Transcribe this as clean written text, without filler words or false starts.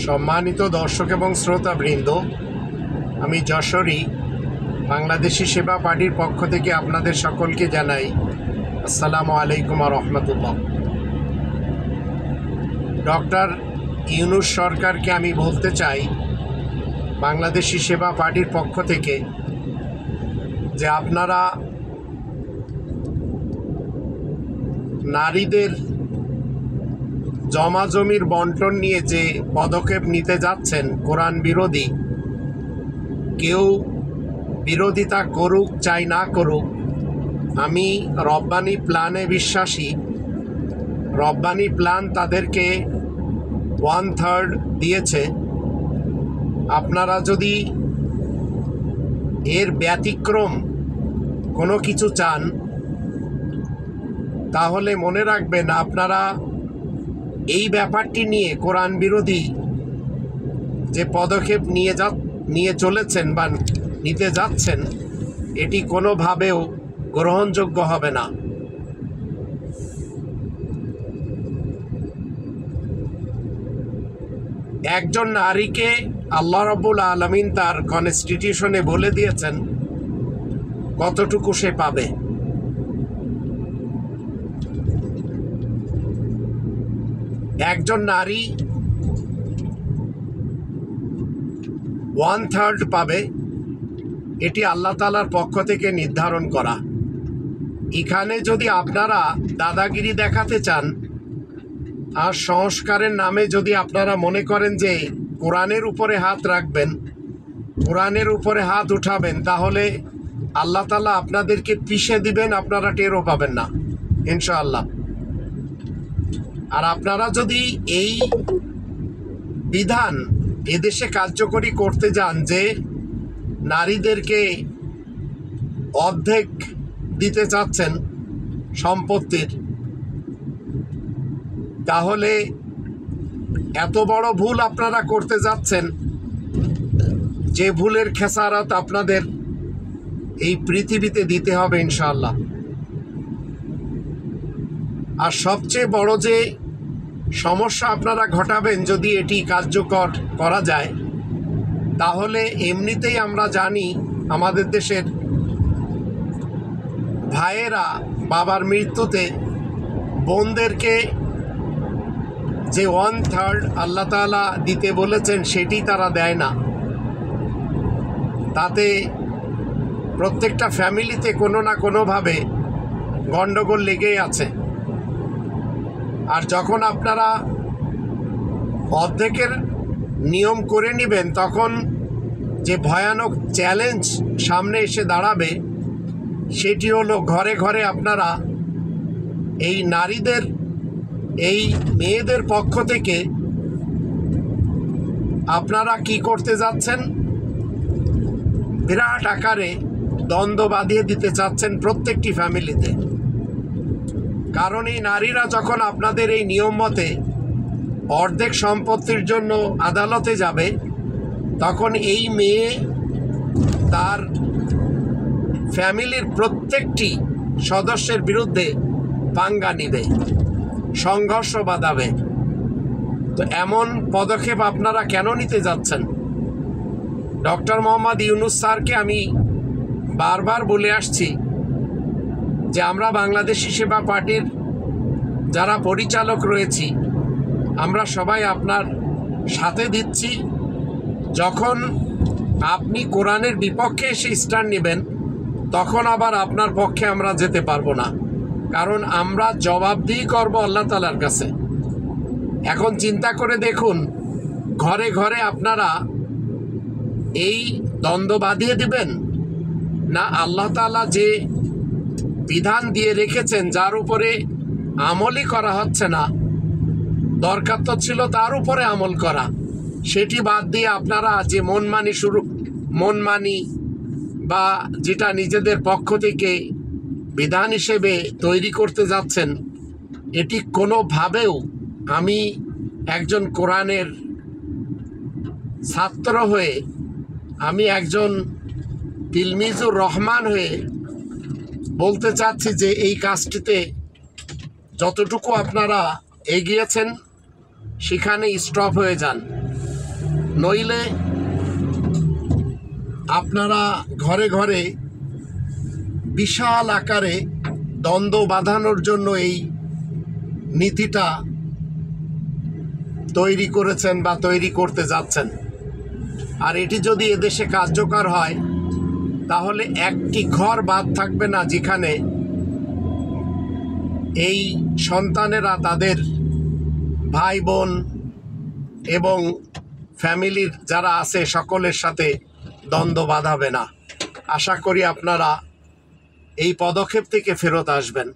সম্মানিত দর্শক এবং শ্রোতাবৃন্দ, আমি যশোরী বাংলাদেশি সেবা পার্টির পক্ষ থেকে আপনাদের সকলকে জানাই আসসালামু আলাইকুম ওয়া রাহমাতুল্লাহ। ডক্টর ইউনূস সরকারকে আমি বলতে চাই বাংলাদেশি সেবা পার্টির পক্ষ থেকে যে আপনারা নারীদের জমাজমির বন্টন নিয়ে যে পদক্ষেপ নিতে যাচ্ছেন কোরআন বিরোধী, কেউ বিরোধিতা করুক চাই না করুক, আমি রব্বানি প্ল্যানে বিশ্বাসী। রব্বানি প্ল্যান তাদেরকে 1/3 দিয়েছে। আপনারা যদি এর ব্যতিক্রম কোনো কিছু চান তাহলে মনে রাখবেন আপনারা এই ব্যাপারটি নিয়ে কোরআন বিরোধী যে পদক্ষেপ নিয়ে চলেছেন বা নিতে যাচ্ছেন, এটি কোনোভাবেও গ্রহণযোগ্য হবে না। একজন নারীকে আল্লাহ রাব্বুল আলামিন তার কনস্টিটিউশনে বলে দিয়েছেন কতটুকু সে পাবে। একজন নারী 1/3 পাবে, এটি আল্লাহ তাআলার পক্ষ থেকে নির্ধারণ করা। এখানে যদি আপনারা দাদাগিরি দেখাতে চান আর সংস্কারের নামে যদি আপনারা মনে করেন যে কোরআনের উপরে হাত রাখবেন, কোরআনের উপরে হাত উঠাবেন, তাহলে আল্লাহ তাআলা আপনাদেরকে পিষে দিবেন, আপনারা টেরও পাবেন না ইনশাআল্লাহ। আর আপনারা যদি এই বিধান এদেশে কার্যকরী করতে যান যে নারীদেরকে অর্ধেক দিতে চাচ্ছেন সম্পত্তির, তাহলে এত বড় ভুল আপনারা করতে যাচ্ছেন যে ভুলের খেসারত আপনাদের এই পৃথিবীতে দিতে হবে ইনশাআল্লাহ। আর সবচেয়ে বড় যে সমস্যা আপনারা ঘটাবেন যদি এটি কার্যকর করা যায়, তাহলে এমনিতেই আমরা জানি আমাদের দেশের ভাইয়েরা বাবার মৃত্যুতে বোনদেরকে যে 1/3 আল্লাহ তাআলা দিতে বলেছেন সেটি তারা দেয় না। তাতে প্রত্যেকটা ফ্যামিলিতে কোনো না কোনোভাবে গণ্ডগোল লেগেই আছে। আর যখন আপনারা অর্ধেকের নিয়ম করে নেবেন, তখন যে ভয়ানক চ্যালেঞ্জ সামনে এসে দাঁড়াবে সেটি হলো ঘরে ঘরে আপনারা এই নারীদের, এই মেয়েদের পক্ষ থেকে আপনারা কি করতে যাচ্ছেন, বিরাট আকারে দ্বন্দ্ব বাঁধিয়ে দিতে চাচ্ছেন প্রত্যেকটি ফ্যামিলিতে। কারণ এই নারীরা যখন আপনাদের এই নিয়ম মতে অর্ধেক সম্পত্তির জন্য আদালতে যাবে, তখন এই মেয়ে তার ফ্যামিলির প্রত্যেকটি সদস্যের বিরুদ্ধে পাঙ্গা নিবে, সংঘর্ষ বাঁধাবে। তো এমন পদক্ষেপ আপনারা কেন নিতে যাচ্ছেন? ডক্টর মোহাম্মদ ইউনূস স্যারকে আমি বারবার বলে আসছি যে আমরা বাংলাদেশি সেবা পার্টির যারা পরিচালক রয়েছি, আমরা সবাই আপনার সাথে দিচ্ছি। যখন আপনি কোরআনের বিপক্ষে এসে স্ট্যান্ড নেবেন, তখন আবার আপনার পক্ষে আমরা যেতে পারবো না, কারণ আমরা জবাবদিহি করব আল্লাহ তাআলার কাছে। এখন চিন্তা করে দেখুন, ঘরে ঘরে আপনারা এই দ্বন্দ্ব বাঁধিয়ে দিবেন না আল্লাহ তাআলা যে বিধান দিয়ে রেখেছেন যার উপরে আমলই করা হচ্ছে না, দরকার তো ছিল তার উপরে আমল করা, সেটি বাদ দিয়ে আপনারা যে মনমানি বা যেটা নিজেদের পক্ষ থেকে বিধান হিসেবে তৈরি করতে যাচ্ছেন, এটি কোনোভাবেও, আমি একজন কোরআনের ছাত্র হয়ে, আমি একজন তিলমিজুর রহমান হয়ে বলতে চাচ্ছি যে এই কাজটিতে যতটুকু আপনারা এগিয়েছেন সেখানে স্টপ হয়ে যান, নইলে আপনারা ঘরে ঘরে বিশাল আকারে দ্বন্দ্ব বাঁধানোর জন্য এই নীতিটা তৈরি করেছেন বা তৈরি করতে যাচ্ছেন। আর এটি যদি এদেশে কার্যকর হয় তাহলে একটি ঘর বাদ থাকবে না যেখানে এই সন্তানেরা তাদের ভাই বোন এবং ফ্যামিলির যারা আছে সকলের সাথে দ্বন্দ্ব বাঁধাবে না। আশা করি আপনারা এই পদক্ষেপ থেকে ফেরত আসবেন।